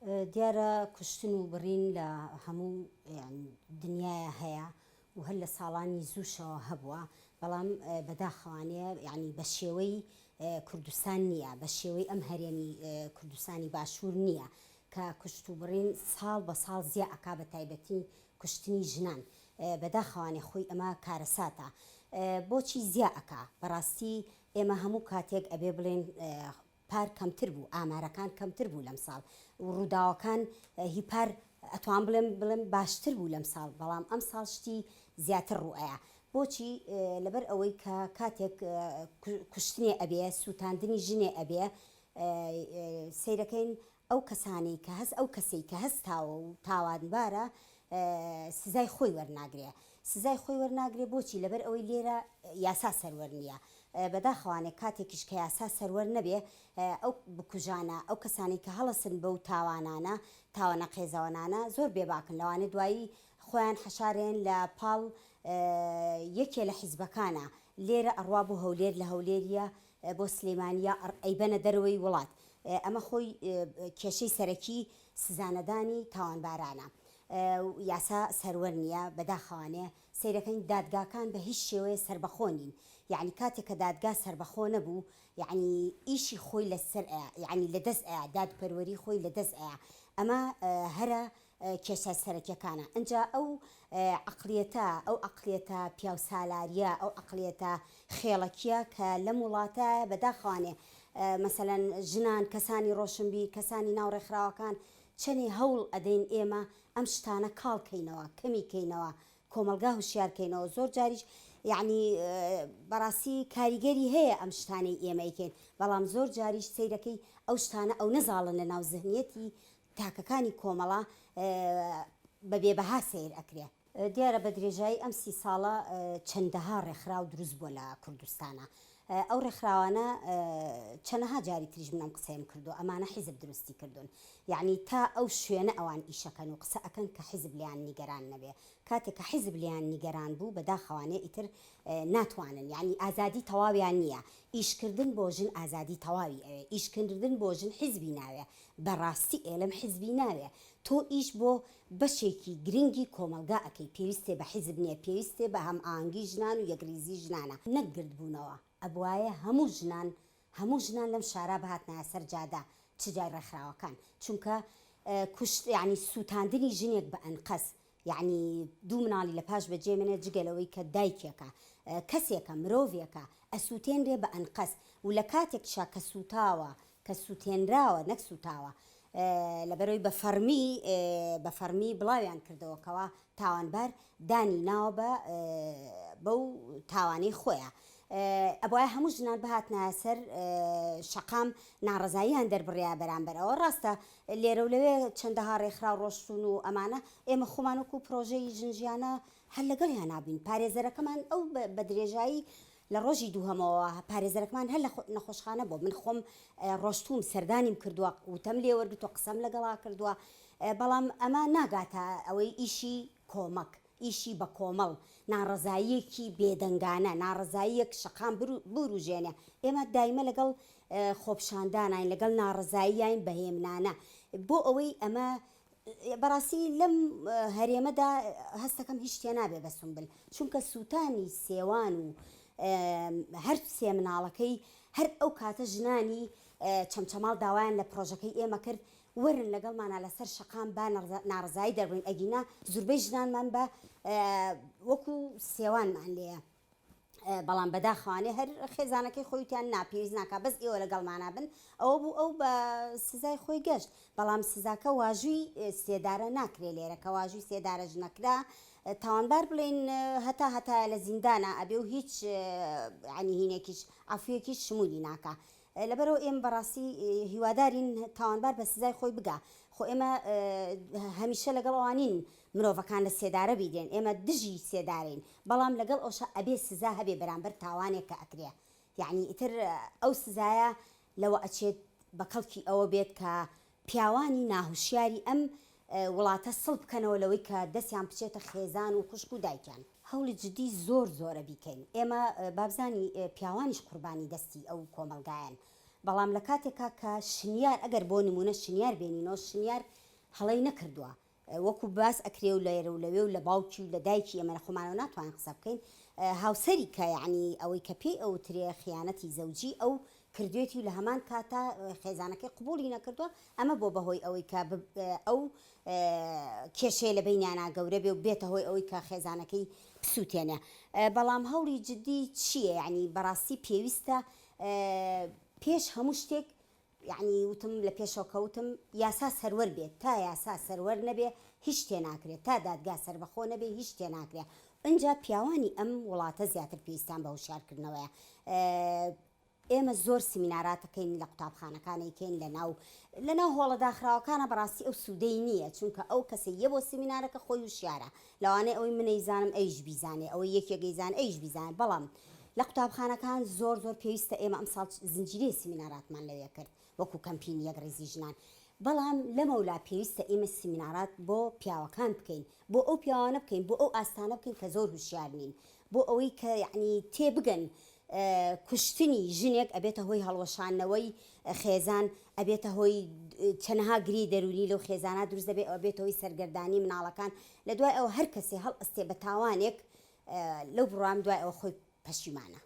دیارە کوشتن و بڕین لە هەموو دنیاە هەیە و هەر لە ساڵانی زووشەوە هەبووە، بەڵام بەداخەوانەیە یعنی بە شێوەی کوردستان نییە، بە شێوەی ئەم هەرێمی کوردستانی باشوور نییە کە کوشت و بڕین ساڵ بە ساڵ زیە ئەکا بە تایبەتی کوشتنی ژنان. بەداخەوانێ خۆی ئەمە کارەساتە. بۆچی زیە ئەکا؟ بەڕاستی ئێمە هەموو کاتێک ئەبێ بڵێن پار کەمتر بوو، ئامارەکان کەمتر بوو لەم ساڵ و ڕووداوەکان هیپار ئەتوان بڵێم باشتر بوو لەم ساڵ، بەڵام ئەم ساڵ شتی زیاتر ڕوئەیە. بۆچی؟ لەبەر ئەوەی کە کاتێک کوشتنێ ئەبێ، سووتاندنی ژنێ ئەبێ، سیرەکەین ئەو کەسانی کە هەست ئەو کەسەی کە هەستاوە و تاوانبارە سزای خۆی وەرناگرێ. سزای خۆی وەرناگرێ بۆچی؟ لەبەر ئەوەی لێرە یاسا سەروەر نییە. بەداخەوانێ کاتێکیش کە یاسا سەروەر نەبێ، ئەو بکوژانە ئەو کەسانی کە هەڵەسن بەو تاوانانە، تاوانە قێزەوانانە زۆر بێباکن، لەوانە دوایی خۆیان حەشارێن لە پاڵ یەکێ لە حیزبەکانە، لێرە ئەڕوا بۆ هەولێر، لە هەولێریە بۆ سلێمانیە ئەیبەنە دەرەوەی وڵات. ئەمە خۆی کێشەی سەرەکی سزانەدانی تاوانبارانە. یاسا سەروەر نییە. بەداخەوانێ سیرەکەین دادگاکان بە هیچ شێوەیە سربەخۆ نین، یعنی کاتێک کە دادگا سربەخۆ نەبوو، یعنی ئیشی خۆی لەسەر یعنی لەدەست ئەیە، دادپەروەری خۆی لەدەست ئەیە. ئەمە هەرە کێشە سەرەکیەکانە. ئەجا ئەو عەقڵیەتە پیاو سالاریە، ئەو عەقڵیەتە خێڵەکیە کە لەم وڵاتە بەداخەوانێ مەسەلەن ژنان، کەسانی ڕۆشنبیر، کەسانی ناوڕێکخراوەکان چەنێ هەوڵ ئەدەین ئێمە ئەم شتانە کاڵکەینەوە، کەمیکەینەوە، کۆمەلگا هوشیارکەینەوە. زۆر جاریش یعنی بەڕاستی کاریگەری هەیە ئەم شتانەی ئێمەیکەین، بەڵام زۆر جاریش سیرەکەی ئەو شتانە ئەو نەزاڵن لە ناو زەهنیەتی تاکەکانی کۆمەڵە بەبێبەها سیر ئەکرێ. دیارە بە درێژایی ئەم 30 ساڵە چەندەها ڕێکخراو دروست بووە لە کوردستانە. ئەو ڕێکخراوانە چەندەها جاری تریش منم قسەیم کردو، ئەمانە حیزب دروستی کردوون، یعنی تا ئەو شوێنە ئەوان ئیشەکەن و قسە ئەکەن کە حیزب لیان نیگەران نەبێ. کاتێک کە حیزب لیان نیگەران بوو بەداخەوانێ ئیتر ناتوانن، یعنی ئازادی تەواویان نییە. ئیشکردن بۆ ژن ئازادی تەواوی ئەوێ، ئیشکردن بۆ ژن حیزبی ناوێ، بەڕاستی ئێلم حیزبی ناوێ. تۆ ئیش بۆ بەشێکی گرنگی کۆمەلگا ئەەکەی، پێویستێ بە حیزب نییە، پێویستێ بە هەم ئاهەنگی ژنان و یەکریزی ژنانە، نەکگرد بوونەوە. ئەبوایە هەموو ژنان لەم شارە بەهاتنایە سەر جادا چ جای ڕێکخراوەکان، چونکە یعنی سووتاندنی ژنێک بە ئەنقەس، یعنی دوو مناڵی لە پاش بەجێ منێت جگەلەوەی کە دایکێکە، کەسێکە، مرۆڤێکە ئەسووتێنرێ بە ئەنقەس، و لە کاتێکشا کە سووتاوە، کە سووتێنراوە نەک سووتاوە، لەبەرەوەی بە فەرمی بڵاویان کردەوەکەوە تاوانبار دانی ناوە بەو تاوانەی خۆیە. ئەبوایە هەموو ژنان بەهاتنایە سەر شەقام ناڕەزاییان دەربڕیا بەرامبەرەوە. ڕاستە لێرە و لەوێ چەندەها ڕێکخراو ڕۆشتون و ئەمانە ئێمە خۆمانوەکو پرۆژەی ژنجیانە هەر لەگەڵیان نابین. پارێزەرەکەمان ئەو بە درێژایی لە ڕۆژی دووهەمەوە پارێزەرەکەمان هەر لە نەخۆشخانە بۆ من خۆم ڕۆشتوم، سەردانیم کردووە، وتەم لێ وەرگتووە، قسەم لەگەڵا کردووە، بەڵام ئەمە ناگاتە ئەوەی ئیشی کۆمەک، ئیشی بە کۆمەڵ، ناڕەزاییەکی بێدەنگانە، ناڕەزاییەک شەقام بروژێنێ. ئێمە دایمە لەگەڵ خۆپشاندانین، لەگەڵ ناڕەزاییین بەهێمنانە، بۆ ئەوەی ئەمە بەڕاستی لەم هەرێمەدا هەستەکەم هیچ شتێ نابێ بە سومبل، چونکە سووتانی سێوان و هەر سێ مناڵەکەی هەر ئەو کاتە ژنانی چەمچەماڵ داوایان لە پرۆژەکەی ئێمە کرد وەرن لەگەڵمانە لەسەر شەقام با ناڕزایی دەربین، ئەگینا زوربەی ژنانمان بە وەکو سێوانمان لێە. بەڵام بەداخەوانێ هەر خێزانەکەی خۆیتیان ناپێویست ناکە بەس ئێوە لەگەڵمانە بن، ئەوە بوو ئەو بە سزای خۆی گەشت. بەڵام سزاکە واژووی سێدارە ناکرێ لێرە، کە واژووی سێدارەش نەکرا تاوانبار بڵێن هەتا لە زیندانە ئەبێ و هیچ عنی هینێکیش عەفویەکیش شمولی ناکە. لەبەرەوە ئێمە بەڕاستی هیوادارین تاوانبار بە سزای خۆی بگا. خۆ ئێمە هەمیشە لەگەڵ ئەوانین مرۆڤەکان لە سێدارە بیدێن، ئێمە دژی سێدارین، بەڵام لەگەڵ ئەوشە ئەبێ سزا هەبێ بەرامبەر تاوانێک کە ئەکرێ. یعنی ئیتر ئەو سزایە لەوە ئەچێت بە کەڵکی ئەوە بێت کە پیاوانی ناهوشیاری ئەم وڵاتە سڵ بکەنەوە لەوەی کە دەستیان بچێتە خێزان و خوشک و دایکیان. هەوڵی جدی زۆرە بیکەین. ئێمە بابزانی پیاوانیش قوربانی دەستی ئەو کۆمەلگایان، بەڵام لە کاتێکا کە شنیار ئەگەر بۆ نمونە شنیار بێنینەوە شنیار هەڵەی نەکردووە وەکو باس ئەکرێ و لێرە و لەوێ و لە باوکی و لە دایکی ئەمە لە خۆمانەوە ناتوانین قسە بکەین هاوسەری کە یعنی ئەوەی کە پێی ئەو ترێ خیانەتی زەوجی ئەو کردوێتی و لە هەمان کاتا خێزانەکەی قبولی نەکردووە ئەمە بۆ بەهۆی ئەوەی کە ئەو کێشەیە لە بینیانە گەورە بێ و بێتە هۆی ئەوەی کە خێزانەکەی بسووتێنێ بەڵام هەوڵی جددی چییە یعنی بەڕاستی پێویستە پێش هەموو شتێک یعنی وتم لە پێشەوە کەوتم یاسا سەروەر بێت تا یاسا سەروەر نەبێ هیچ تێ ناکرێت تا دادگا سەربەخۆ نەبێ هیچ تێ ناکرێت اینجا پیاوانی ئەم وڵاتە زیاتر پێویستیان بە هوشیارکردنەوەیە ئێمە زۆر سیمیناراتەکەین لە قوتابخانەکانێکین لەناو هۆڵە داخراوەکانە بەڕاستی ئەو سوودەی نییە چونکە ئەو کەسە یە بۆ سیمینارەکە خۆی وشیارە لەوانەیە ئەوەی منەیزانم ئەیش بیزانێ ئەوەی یەکێگەیزان ئەیش بیزانێ بەڵام لە قوتابخانەکان زۆر پێویستە ئێمە ئەمساڵ زنجیرەی سیمیناراتمان لەوێ کرد وەکو کەمپین یەک ڕێزی ژنان بەڵام لەمەولا پێویستە ئێمە سیمینارات بۆ پیاوەکان بکەین بۆ ئەو پیاوانە بکەین بۆ ئەو ئاستانە بکەین کە زۆر هوشیار نین بۆ ئەوەی کە یعنی تێبگەن کوشتنی ژنێک ئەبێتە هۆی هەڵوەشانەوەی خێزان ئەبێتە هۆی چەنەها گری دەرونی لەو خێزانە دروست دەبێت ئەبێتە هۆی سەرگەردانی مناڵەکان لە دوای ئەوە هەر کەسێ هەڵ ئەستێ بە تاوانێک لەو بڕام دوای ئەوە خۆی پەشیمانە